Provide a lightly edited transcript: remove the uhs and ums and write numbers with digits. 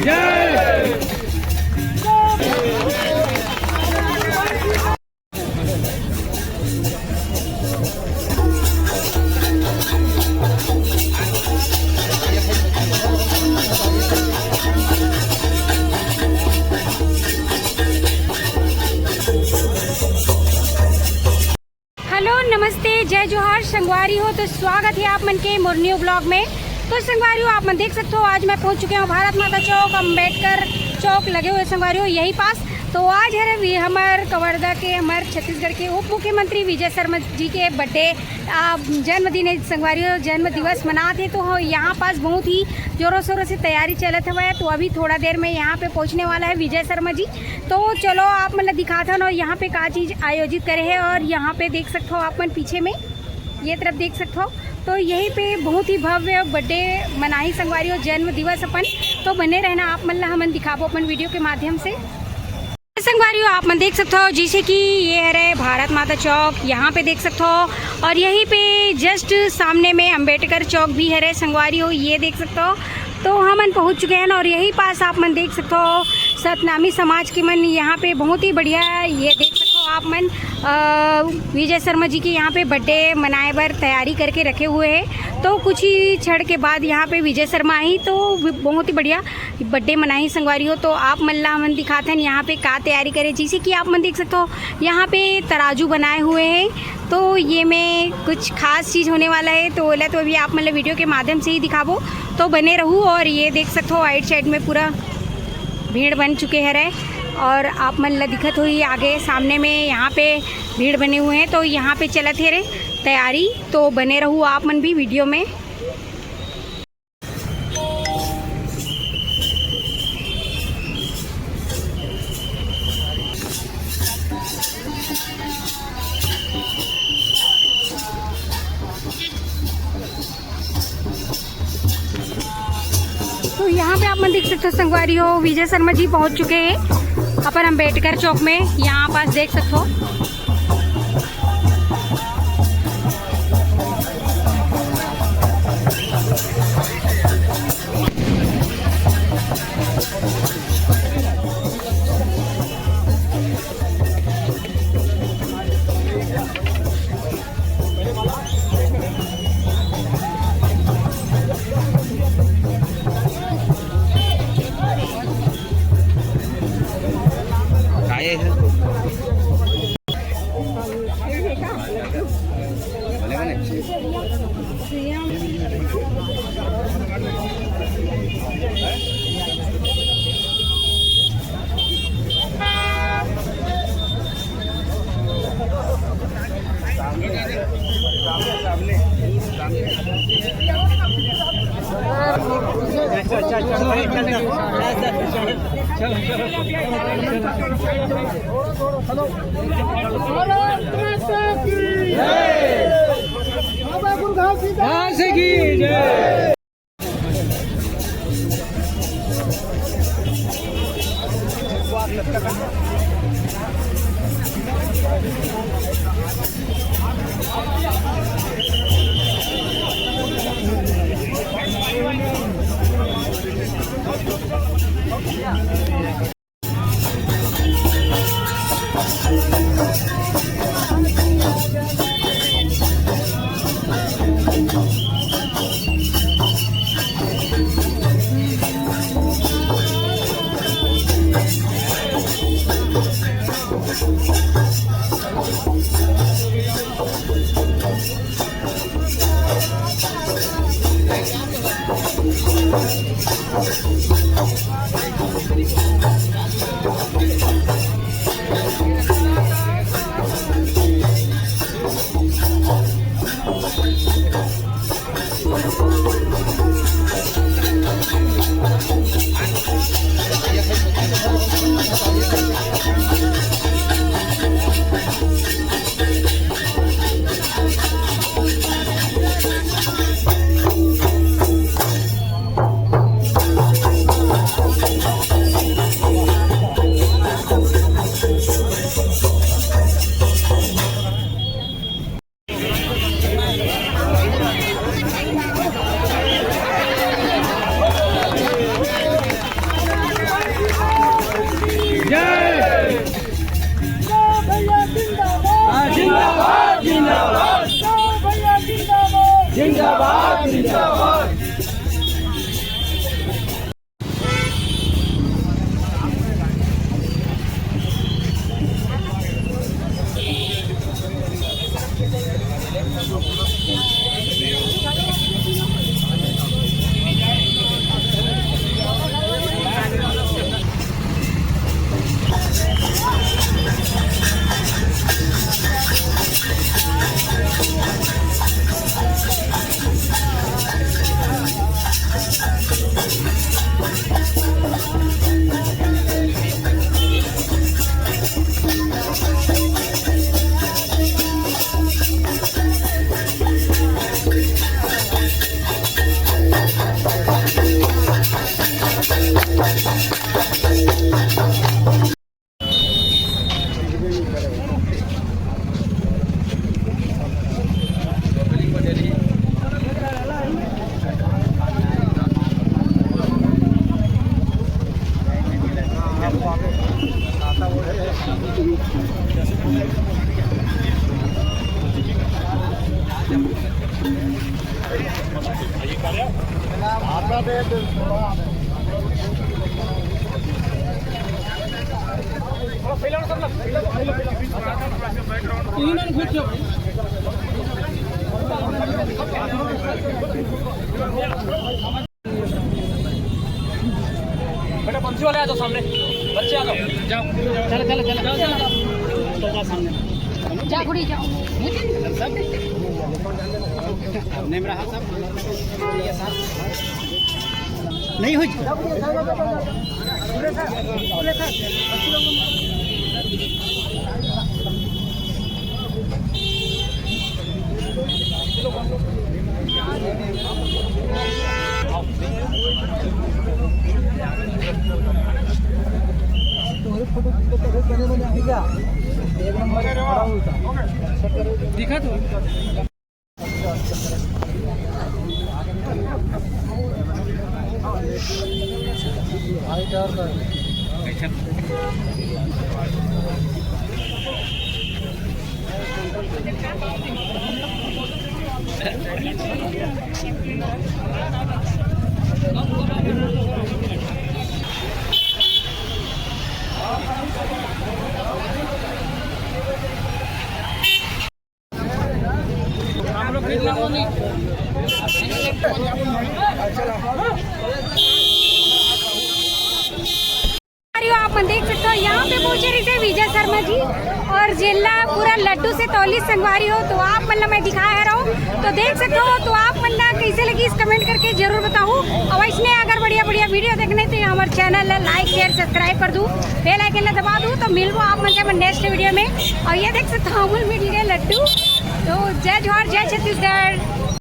Hello नमस्ते जय जोहार संगवारी हो। तो स्वागत है आप मन के मोर न्यू ब्लॉग में। तो संगवारी हो आप मन देख सकते हो आज मैं पहुंच चुके हूँ भारत माता चौक, अम्बेडकर चौक लगे हुए संगवारी हो यही पास। तो आज है हमारे कवर्धा के हमारे छत्तीसगढ़ के उप मुख्यमंत्री विजय शर्मा जी के बर्थडे जन्मदिन संगवारी हो, जन्म दिवस मनाते। तो यहाँ पास बहुत ही जोरों शोरों से तैयारी चलत हुआ है। तो अभी थोड़ा देर में यहाँ पे पहुँचने वाला है विजय शर्मा जी। तो चलो आप मतलब दिखाता हूँ यहाँ पे क्या चीज़ आयोजित करे है। और यहाँ पे देख सकते हो आप मन पीछे में ये तरफ देख सकते हो। तो यहीं पे बहुत ही भव्य बर्थडे मनाई संगवारी हो, जन्म दिवस अपन। तो बने रहना आप मतलब हमन दिखाबो अपन वीडियो के माध्यम से। संगवारी हो आप मन देख सकते हो जैसे कि ये है भारत माता चौक, यहाँ पे देख सकते हो। और यहीं पे जस्ट सामने में अम्बेडकर चौक भी है संगवारी हो, ये देख सकते हो। तो हमन पहुँच चुके हैं और यही पास आप मन देख सकते हो सतनामी समाज के मन यहाँ पे बहुत ही बढ़िया ये देख सकते हो आप मन विजय शर्मा जी की यहाँ पे बर्थडे मनाए बर तैयारी करके रखे हुए हैं। तो कुछ ही क्षण के बाद यहाँ पे विजय शर्मा आई तो बहुत ही बढ़िया बर्थडे मनाई संगवारी हो। तो आप मल्ला मन दिखाते हैं यहाँ पे क्या तैयारी करे, जैसे कि आप मन देख सकते हो यहाँ पे तराजू बनाए हुए हैं। तो ये में कुछ खास चीज़ होने वाला है। तो बोला तो अभी आप मतलब वीडियो के माध्यम से ही दिखाबो, तो बने रहूँ। और ये देख सकते हो राइट साइड में पूरा भीड़ बन चुके हैं और आप मतलब दिखत हुई आगे सामने में यहाँ पे भीड़ बने हुए हैं। तो यहाँ पे चलत है रे तैयारी, तो बने रहूँ आप मन भी वीडियो में। तो यहाँ पे आप मन देख सकते हो संगवारी हो विजय शर्मा जी पहुँच चुके हैं अपन अम्बेडकर चौक में, यहाँ पास देख सकते हो। बेटा पंछी वाले आ जाओ सामने, बच्चे आ जाओ, जाओ चलो चलो चलो जाओ जाओ तो जा सामने जा गुड़ी जाओ नेमरा हाथ साहब ये साहब नहीं हुई दिखा तो आप देख सकते हो यहाँ पे पहुंचे रही थे विजय शर्मा जी और जिला पूरा लड्डू से तौली संगवारी हो तो आप मतलब मैं दिखाया रहा हूँ तो देख सकते हो तो आप मतलब कैसे लगी इस कमेंट करके जरूर बताऊँ और इसमें अगर बढ़िया बढ़िया वीडियो देखने तो हमारे चैनल है लाइक शेयर सब्सक्राइब कर दूँ बेल आइकन दबा दूँ तो मिलूँ आप मतलब नेक्स्ट वीडियो में और ये देख सकते हो अमूल मिल गए लड्डू तो जय जोहार जय छत्तीसगढ़।